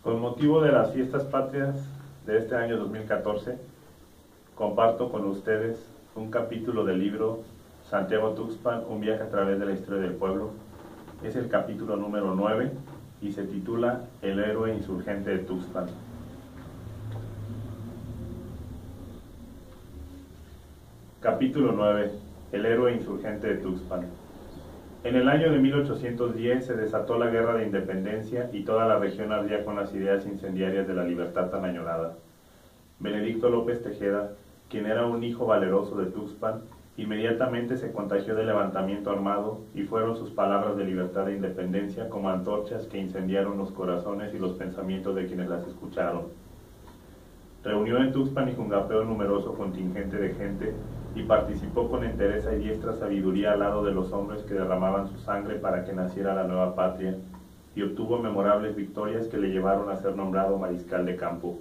Con motivo de las fiestas patrias de este año 2014, comparto con ustedes un capítulo del libro Santiago Tuxpan, un viaje a través de la historia del pueblo. Es el capítulo número 9 y se titula El héroe insurgente de Tuxpan. Capítulo 9. El héroe insurgente de Tuxpan. En el año de 1810 se desató la Guerra de Independencia y toda la región ardía con las ideas incendiarias de la libertad tan añorada. Benedicto López Tejeda, quien era un hijo valeroso de Tuxpan, inmediatamente se contagió del levantamiento armado y fueron sus palabras de libertad e independencia como antorchas que incendiaron los corazones y los pensamientos de quienes las escucharon. Reunió en Tuxpan y Jungapeó un numeroso contingente de gente y participó con entereza y diestra sabiduría al lado de los hombres que derramaban su sangre para que naciera la nueva patria, y obtuvo memorables victorias que le llevaron a ser nombrado mariscal de campo.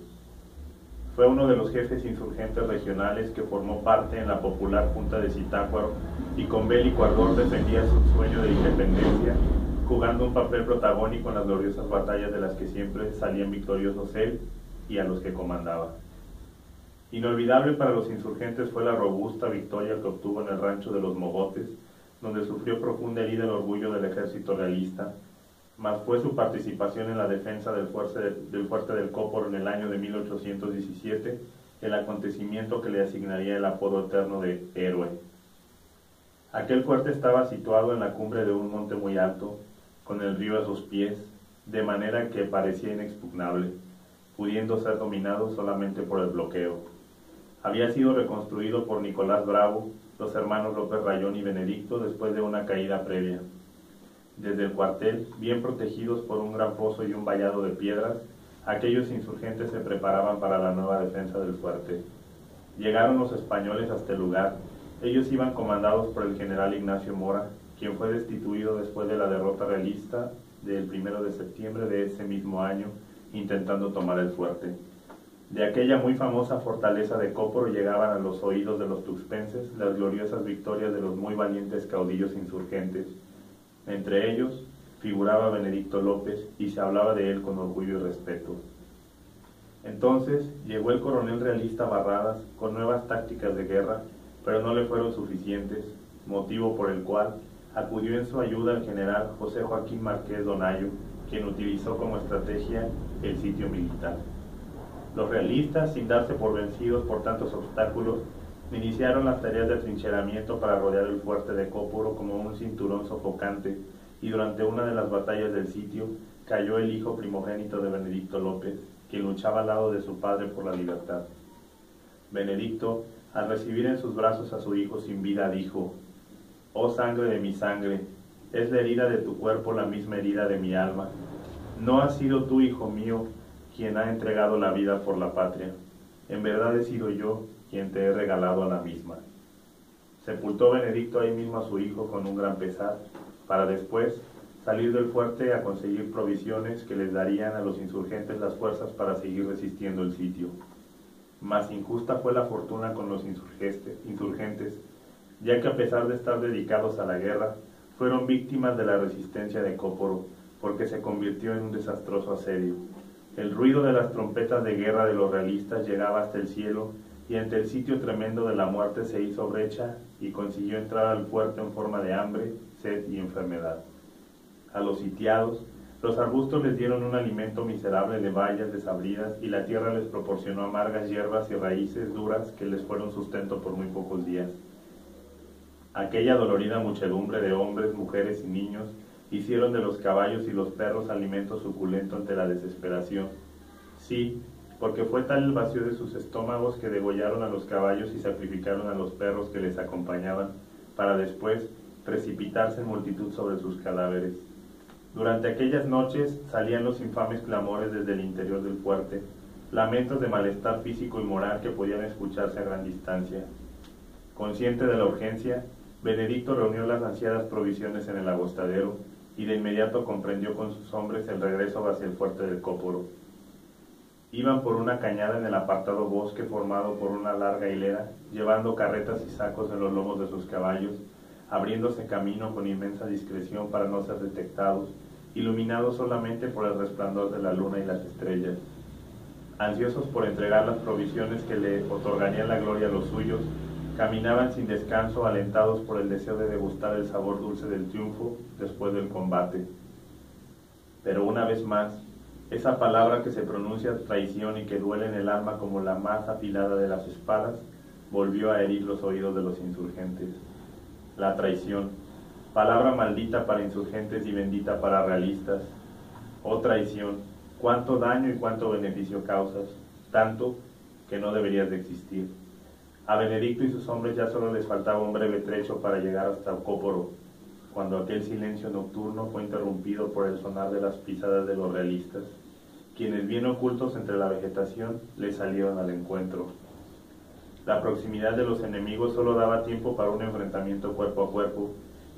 Fue uno de los jefes insurgentes regionales que formó parte en la popular Junta de Zitácuaro y con bélico ardor defendía su sueño de independencia, jugando un papel protagónico en las gloriosas batallas de las que siempre salían victoriosos él y a los que comandaba. Inolvidable para los insurgentes fue la robusta victoria que obtuvo en el rancho de los Mogotes, donde sufrió profunda herida el orgullo del ejército realista, mas fue su participación en la defensa del fuerte del Cóporo en el año de 1817 el acontecimiento que le asignaría el apodo eterno de héroe. Aquel fuerte estaba situado en la cumbre de un monte muy alto, con el río a sus pies, de manera que parecía inexpugnable, pudiendo ser dominado solamente por el bloqueo. Había sido reconstruido por Nicolás Bravo, los hermanos López Rayón y Benedicto después de una caída previa. Desde el cuartel, bien protegidos por un gran foso y un vallado de piedras, aquellos insurgentes se preparaban para la nueva defensa del fuerte. Llegaron los españoles hasta el lugar. Ellos iban comandados por el general Ignacio Mora, quien fue destituido después de la derrota realista del 1 de septiembre de ese mismo año, intentando tomar el fuerte. De aquella muy famosa fortaleza de Cóporo llegaban a los oídos de los tuxpenses las gloriosas victorias de los muy valientes caudillos insurgentes. Entre ellos figuraba Benedicto López y se hablaba de él con orgullo y respeto. Entonces llegó el coronel realista Barradas con nuevas tácticas de guerra, pero no le fueron suficientes, motivo por el cual acudió en su ayuda el general José Joaquín Márquez Donayo, quien utilizó como estrategia el sitio militar. Los realistas, sin darse por vencidos por tantos obstáculos, iniciaron las tareas de atrincheramiento para rodear el fuerte de Cóporo como un cinturón sofocante, y durante una de las batallas del sitio cayó el hijo primogénito de Benedicto López, quien luchaba al lado de su padre por la libertad. Benedicto, al recibir en sus brazos a su hijo sin vida, dijo: «Oh sangre de mi sangre, es la herida de tu cuerpo la misma herida de mi alma. No has sido tú, hijo mío, quien ha entregado la vida por la patria. En verdad he sido yo quien te he regalado a la misma». Sepultó Benedicto ahí mismo a su hijo con un gran pesar, para después salir del fuerte a conseguir provisiones que les darían a los insurgentes las fuerzas para seguir resistiendo el sitio. Mas injusta fue la fortuna con los insurgentes, ya que a pesar de estar dedicados a la guerra, fueron víctimas de la resistencia de Cóporo, porque se convirtió en un desastroso asedio. El ruido de las trompetas de guerra de los realistas llegaba hasta el cielo, y ante el sitio tremendo de la muerte se hizo brecha y consiguió entrar al fuerte en forma de hambre, sed y enfermedad. A los sitiados, los arbustos les dieron un alimento miserable de bayas desabridas y la tierra les proporcionó amargas hierbas y raíces duras que les fueron sustento por muy pocos días. Aquella dolorida muchedumbre de hombres, mujeres y niños hicieron de los caballos y los perros alimento suculento ante la desesperación. Sí, porque fue tal el vacío de sus estómagos que degollaron a los caballos y sacrificaron a los perros que les acompañaban, para después precipitarse en multitud sobre sus cadáveres. Durante aquellas noches salían los infames clamores desde el interior del fuerte, lamentos de malestar físico y moral que podían escucharse a gran distancia. Consciente de la urgencia, Benedicto reunió las ansiadas provisiones en el agostadero y de inmediato comprendió con sus hombres el regreso hacia el fuerte del Cóporo. Iban por una cañada en el apartado bosque formado por una larga hilera, llevando carretas y sacos en los lomos de sus caballos, abriéndose camino con inmensa discreción para no ser detectados, iluminado solamente por el resplandor de la luna y las estrellas. Ansiosos por entregar las provisiones que le otorgarían la gloria a los suyos, caminaban sin descanso, alentados por el deseo de degustar el sabor dulce del triunfo después del combate. Pero una vez más, esa palabra que se pronuncia traición y que duele en el alma como la más afilada de las espadas, volvió a herir los oídos de los insurgentes. La traición, palabra maldita para insurgentes y bendita para realistas. Oh traición, cuánto daño y cuánto beneficio causas, tanto que no deberías de existir. A Benedicto y sus hombres ya solo les faltaba un breve trecho para llegar hasta Ocóporo, cuando aquel silencio nocturno fue interrumpido por el sonar de las pisadas de los realistas, quienes, bien ocultos entre la vegetación, les salieron al encuentro. La proximidad de los enemigos solo daba tiempo para un enfrentamiento cuerpo a cuerpo,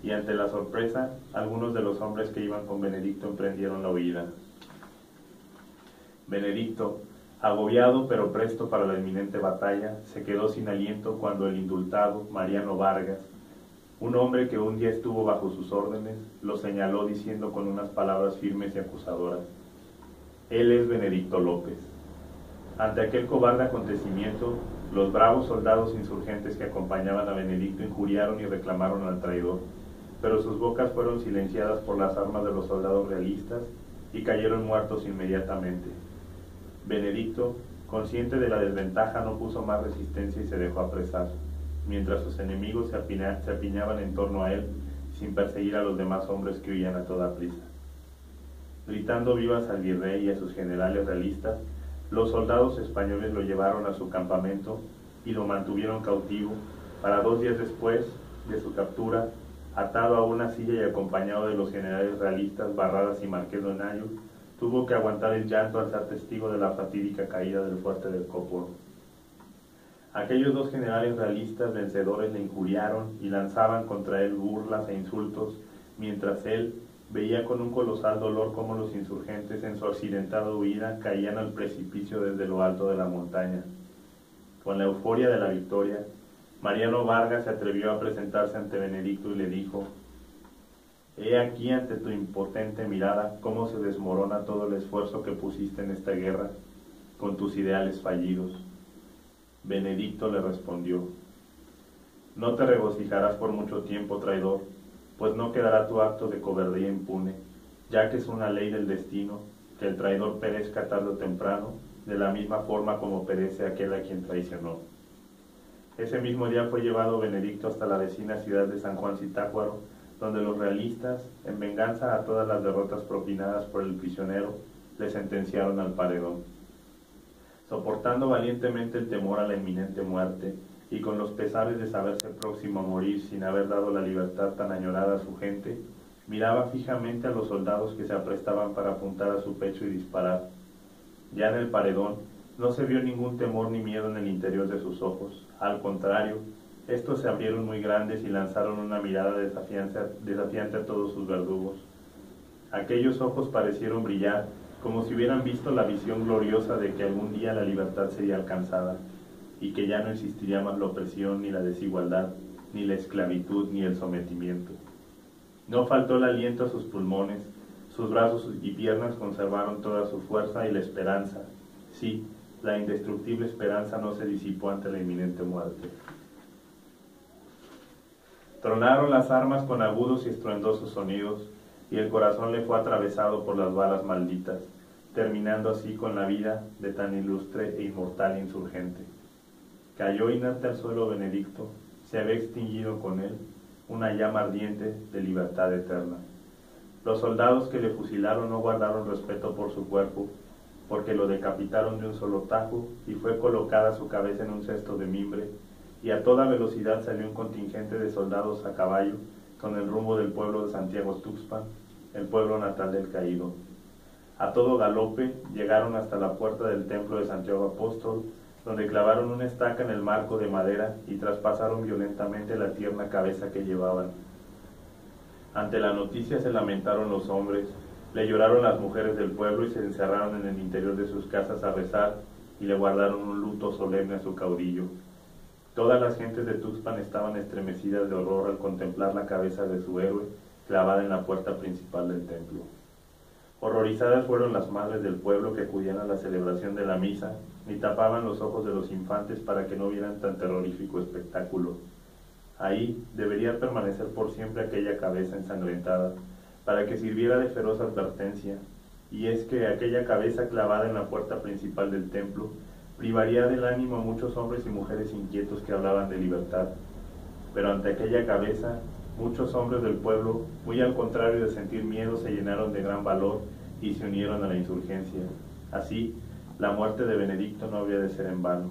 y ante la sorpresa, algunos de los hombres que iban con Benedicto emprendieron la huida. Benedicto, agobiado pero presto para la inminente batalla, se quedó sin aliento cuando el indultado Mariano Vargas, un hombre que un día estuvo bajo sus órdenes, lo señaló diciendo con unas palabras firmes y acusadoras: «Él es Benedicto López». Ante aquel cobarde acontecimiento, los bravos soldados insurgentes que acompañaban a Benedicto injuriaron y reclamaron al traidor, pero sus bocas fueron silenciadas por las armas de los soldados realistas y cayeron muertos inmediatamente. Benedicto, consciente de la desventaja, no puso más resistencia y se dejó apresar, mientras sus enemigos se apiñaban en torno a él, sin perseguir a los demás hombres que huían a toda prisa. Gritando vivas al virrey y a sus generales realistas, los soldados españoles lo llevaron a su campamento y lo mantuvieron cautivo, para 2 días después de su captura, atado a una silla y acompañado de los generales realistas Barradas y Marqués Donayo, tuvo que aguantar el llanto al ser testigo de la fatídica caída del fuerte del Ocóporo. Aquellos 2 generales realistas vencedores le injuriaron y lanzaban contra él burlas e insultos, mientras él veía con un colosal dolor cómo los insurgentes en su accidentada huida caían al precipicio desde lo alto de la montaña. Con la euforia de la victoria, Mariano Vargas se atrevió a presentarse ante Benedicto y le dijo: «He aquí ante tu impotente mirada cómo se desmorona todo el esfuerzo que pusiste en esta guerra con tus ideales fallidos». Benedicto le respondió: «No te regocijarás por mucho tiempo, traidor, pues no quedará tu acto de cobardía impune, ya que es una ley del destino que el traidor perezca tarde o temprano, de la misma forma como perece aquel a quien traicionó». Ese mismo día fue llevado Benedicto hasta la vecina ciudad de San Juan Zitácuaro, donde los realistas, en venganza a todas las derrotas propinadas por el prisionero, le sentenciaron al paredón. Soportando valientemente el temor a la inminente muerte, y con los pesares de saberse próximo a morir sin haber dado la libertad tan añorada a su gente, miraba fijamente a los soldados que se aprestaban para apuntar a su pecho y disparar. Ya en el paredón no se vio ningún temor ni miedo en el interior de sus ojos. Al contrario, estos se abrieron muy grandes y lanzaron una mirada desafiante a todos sus verdugos. Aquellos ojos parecieron brillar como si hubieran visto la visión gloriosa de que algún día la libertad sería alcanzada, y que ya no existiría más la opresión, ni la desigualdad, ni la esclavitud, ni el sometimiento. No faltó el aliento a sus pulmones, sus brazos y piernas conservaron toda su fuerza y la esperanza. Sí, la indestructible esperanza no se disipó ante la inminente muerte. Tronaron las armas con agudos y estruendosos sonidos, y el corazón le fue atravesado por las balas malditas, terminando así con la vida de tan ilustre e inmortal insurgente. Cayó inerte al suelo Benedicto, se había extinguido con él una llama ardiente de libertad eterna. Los soldados que le fusilaron no guardaron respeto por su cuerpo, porque lo decapitaron de un solo tajo y fue colocada su cabeza en un cesto de mimbre, y a toda velocidad salió un contingente de soldados a caballo con el rumbo del pueblo de Santiago Tuxpan, el pueblo natal del caído. A todo galope llegaron hasta la puerta del templo de Santiago Apóstol, donde clavaron una estaca en el marco de madera y traspasaron violentamente la tierna cabeza que llevaban. Ante la noticia se lamentaron los hombres, le lloraron las mujeres del pueblo y se encerraron en el interior de sus casas a rezar y le guardaron un luto solemne a su caudillo. Todas las gentes de Tuxpan estaban estremecidas de horror al contemplar la cabeza de su héroe clavada en la puerta principal del templo. Horrorizadas fueron las madres del pueblo que acudían a la celebración de la misa, ni tapaban los ojos de los infantes para que no vieran tan terrorífico espectáculo. Ahí debería permanecer por siempre aquella cabeza ensangrentada, para que sirviera de feroz advertencia, y es que aquella cabeza clavada en la puerta principal del templo privaría del ánimo a muchos hombres y mujeres inquietos que hablaban de libertad. Pero ante aquella cabeza, muchos hombres del pueblo, muy al contrario de sentir miedo, se llenaron de gran valor y se unieron a la insurgencia. Así, la muerte de Benedicto no había de ser en vano.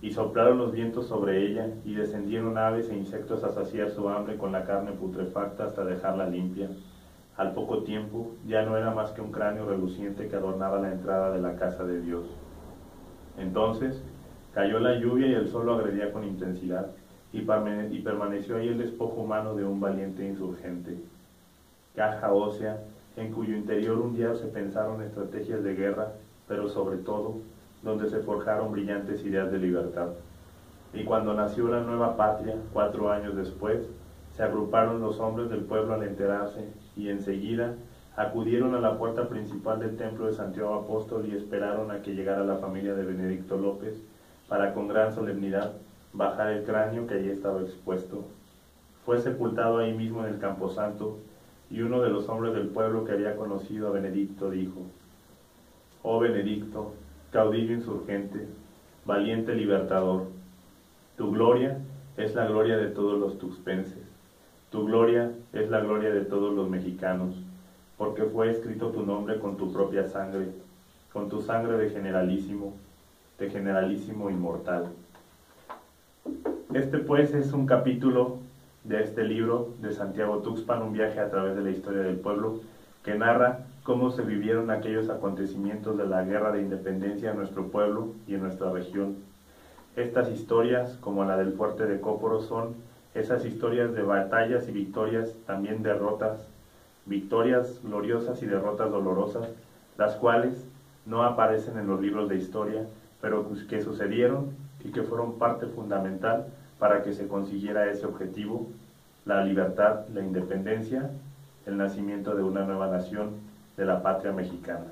Y soplaron los vientos sobre ella, y descendieron aves e insectos a saciar su hambre con la carne putrefacta hasta dejarla limpia. Al poco tiempo, ya no era más que un cráneo reluciente que adornaba la entrada de la casa de Dios. Entonces, cayó la lluvia y el sol lo agredía con intensidad, y permaneció ahí el despojo humano de un valiente insurgente. Caja ósea, en cuyo interior un día se pensaron estrategias de guerra, pero sobre todo, donde se forjaron brillantes ideas de libertad. Y cuando nació la nueva patria, 4 años después, se agruparon los hombres del pueblo al enterarse, y enseguida acudieron a la puerta principal del templo de Santiago Apóstol y esperaron a que llegara la familia de Benedicto López, para con gran solemnidad bajar el cráneo que allí estaba expuesto. Fue sepultado ahí mismo en el camposanto, y uno de los hombres del pueblo que había conocido a Benedicto dijo: «Oh Benedicto, caudillo insurgente, valiente libertador, tu gloria es la gloria de todos los tuxpenses, tu gloria es la gloria de todos los mexicanos, porque fue escrito tu nombre con tu propia sangre, con tu sangre de generalísimo inmortal». Este pues es un capítulo de este libro de Santiago Tuxpan, un viaje a través de la historia del pueblo, que narra cómo se vivieron aquellos acontecimientos de la guerra de independencia en nuestro pueblo y en nuestra región. Estas historias, como la del fuerte de Cóporo, son esas historias de batallas y victorias, también derrotas, victorias gloriosas y derrotas dolorosas, las cuales no aparecen en los libros de historia, pero que sucedieron y que fueron parte fundamental para que se consiguiera ese objetivo: la libertad, la independencia, el nacimiento de una nueva nación, de la patria mexicana.